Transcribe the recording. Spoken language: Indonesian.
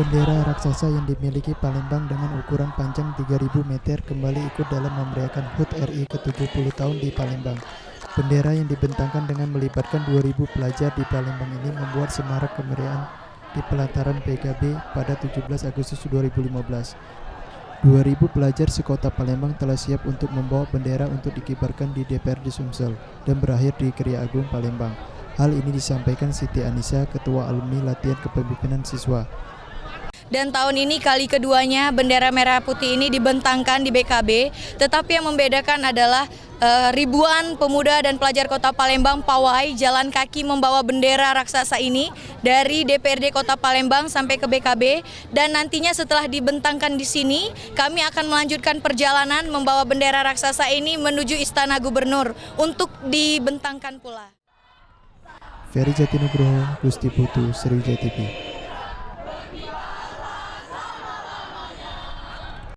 Bendera raksasa yang dimiliki Palembang dengan ukuran panjang 3.000 meter kembali ikut dalam memeriahkan HUT RI ke-70 tahun di Palembang. Bendera yang dibentangkan dengan melibatkan 2.000 pelajar di Palembang ini membuat semarak kemeriahan di pelataran PKB pada 17 Agustus 2015. 2.000 pelajar sekota Palembang telah siap untuk membawa bendera untuk dikibarkan di DPRD Sumsel dan berakhir di Kriya Agung Palembang. Hal ini disampaikan Siti Anissa, Ketua Alumni Latihan Kepemimpinan Siswa. Dan tahun ini kali keduanya bendera merah putih ini dibentangkan di BKB, tetapi yang membedakan adalah ribuan pemuda dan pelajar kota Palembang pawai jalan kaki membawa bendera raksasa ini dari DPRD Kota Palembang sampai ke BKB, dan nantinya setelah dibentangkan di sini kami akan melanjutkan perjalanan membawa bendera raksasa ini menuju Istana Gubernur untuk dibentangkan pula. Ferry Jatinugroho, Gusti Putu, Sriwijaya TV.